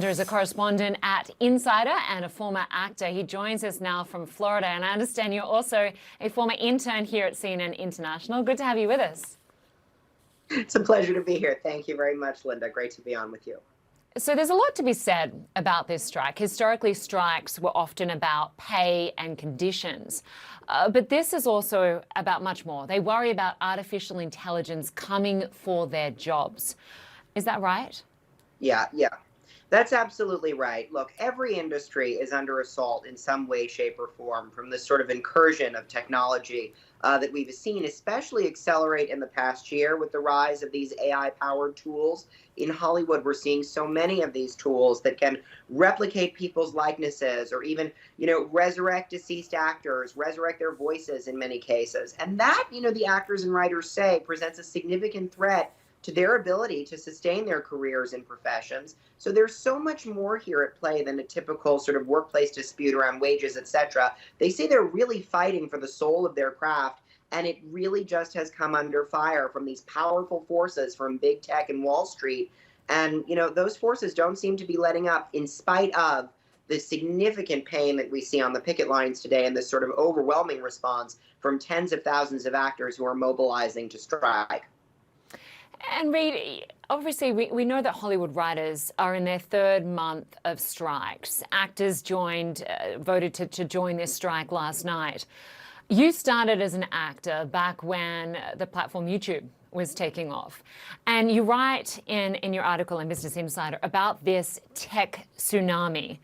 Is a correspondent at Insider and a former actor. He joins us now from Florida, and I understand you're also a former intern here at CNN International. Good to have you with us. It's a pleasure to be here. Thank you very much, Linda. Great to be on with you. So there's a lot to be said about this strike. Historically, strikes were often about pay and conditions. But this is also about much more. They worry about artificial intelligence coming for their jobs. Is that right? Yeah. That's absolutely right. Look, every industry is under assault in some way, shape, or form from this sort of incursion of technology that we've seen, especially accelerate in the past year with the rise of these AI-powered tools. In Hollywood, we're seeing so many of these tools that can replicate people's likenesses or even, resurrect deceased actors, resurrect their voices in many cases. And that, the actors and writers say presents a significant threat to their ability to sustain their careers and professions. So there's so much more here at play than a typical sort of workplace dispute around wages, etc. They say they're really fighting for the soul of their craft, and it really just has come under fire from these powerful forces from big tech and Wall Street. And, those forces don't seem to be letting up in spite of the significant pain that we see on the picket lines today and this sort of overwhelming response from tens of thousands of actors who are mobilizing to strike. And Reid, obviously we know that Hollywood writers are in their third month of strikes. Actors voted to join this strike last night. You started as an actor back when the platform YouTube was taking off. And you write in your article in Business Insider about this tech tsunami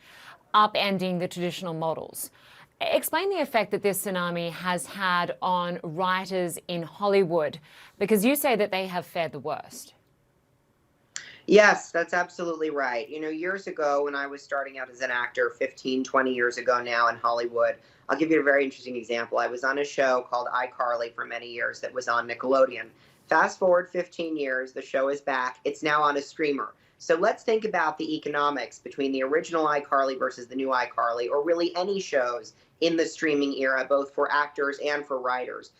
upending the traditional models. Explain the effect that this tsunami has had on writers in Hollywood, because you say that they have fared the worst. Yes, that's absolutely right. Years ago when I was starting out as an actor, 15, 20 years ago now in Hollywood, I'll give you a very interesting example. I was on a show called iCarly for many years that was on Nickelodeon. Fast forward 15 years, the show is back. It's now on a streamer. So let's think about the economics between the original iCarly versus the new iCarly, or really any shows in the streaming era, both for actors and for writers.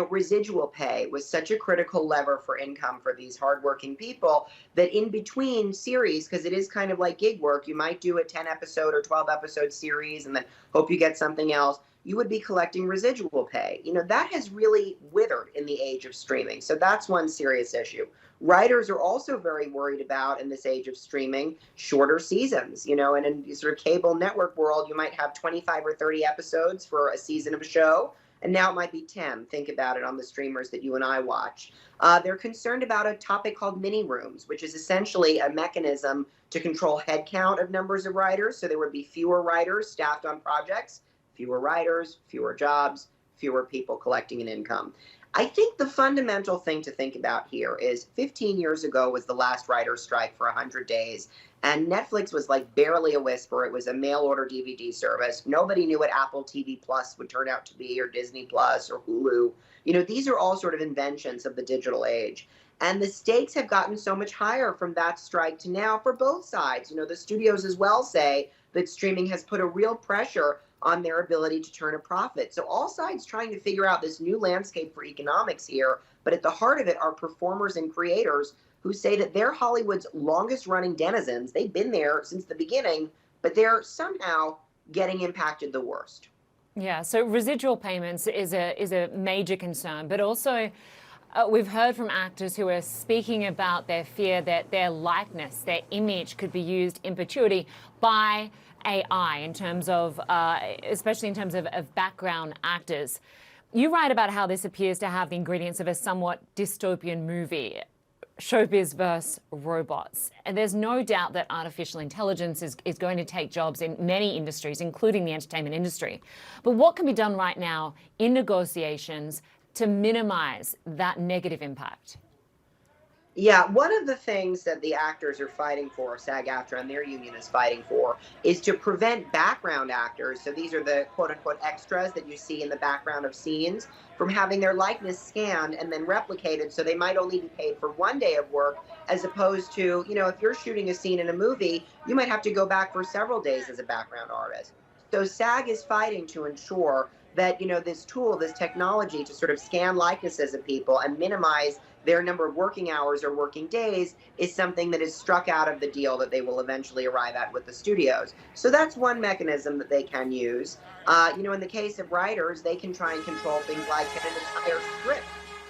Residual pay was such a critical lever for income for these hardworking people that in between series, because it is kind of like gig work, you might do a 10 episode or 12 episode series and then hope you get something else. You would be collecting residual pay. That has really withered in the age of streaming. So that's one serious issue. Writers are also very worried about, in this age of streaming, shorter seasons. And in sort of cable network world, you might have 25 or 30 episodes for a season of a show. And now it might be 10. Think about it on the streamers that you and I watch. They're concerned about a topic called mini rooms, which is essentially a mechanism to control headcount of numbers of writers. So there would be fewer writers staffed on projects, fewer writers, fewer jobs, fewer people collecting an income. I think the fundamental thing to think about here is 15 years ago was the last writer's strike for 100 days. And Netflix was like barely a whisper. It was a mail order DVD service. Nobody knew what Apple TV Plus would turn out to be, or Disney Plus, or Hulu. These are all sort of inventions of the digital age. And the stakes have gotten so much higher from that strike to now for both sides. The studios as well say that streaming has put a real pressure on their ability to turn a profit. So all sides trying to figure out this new landscape for economics here. But at the heart of it are performers and creators who say that they're Hollywood's longest running denizens. They've been there since the beginning, but they're somehow getting impacted the worst. Yeah, so residual payments is a major concern, but also we've heard from actors who are speaking about their fear that their likeness, their image could be used in perpetuity by AI in terms of, especially in terms of background actors. You write about how this appears to have the ingredients of a somewhat dystopian movie, showbiz versus robots. And there's no doubt that artificial intelligence is going to take jobs in many industries, including the entertainment industry. But what can be done right now in negotiations to minimize that negative impact? Yeah, one of the things that the actors are fighting for, SAG-AFTRA and their union is fighting for, is to prevent background actors, so these are the quote-unquote extras that you see in the background of scenes, from having their likeness scanned and then replicated, so they might only be paid for one day of work, as opposed to, if you're shooting a scene in a movie, you might have to go back for several days as a background artist. So SAG is fighting to ensure that, this tool, this technology to sort of scan likenesses of people and minimize their number of working hours or working days is something that is struck out of the deal that they will eventually arrive at with the studios. So that's one mechanism that they can use. In the case of writers, they can try and control things like an entire script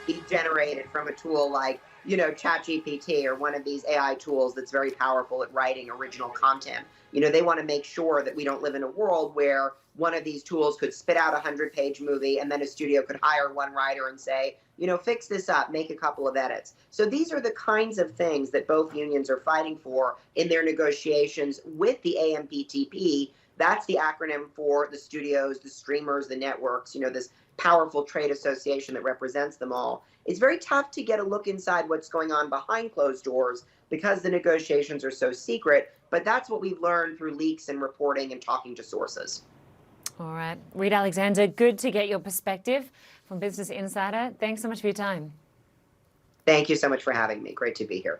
be generated from a tool like, ChatGPT or one of these AI tools that's very powerful at writing original content. They want to make sure that we don't live in a world where one of these tools could spit out a 100-page movie and then a studio could hire one writer and say, fix this up, make a couple of edits. So these are the kinds of things that both unions are fighting for in their negotiations with the AMPTP. That's the acronym for the studios, the streamers, the networks, this powerful trade association that represents them all. It's very tough to get a look inside what's going on behind closed doors because the negotiations are so secret, but that's what we've learned through leaks and reporting and talking to sources. All right. Reed Alexander, good to get your perspective from Business Insider. Thanks so much for your time. Thank you so much for having me. Great to be here.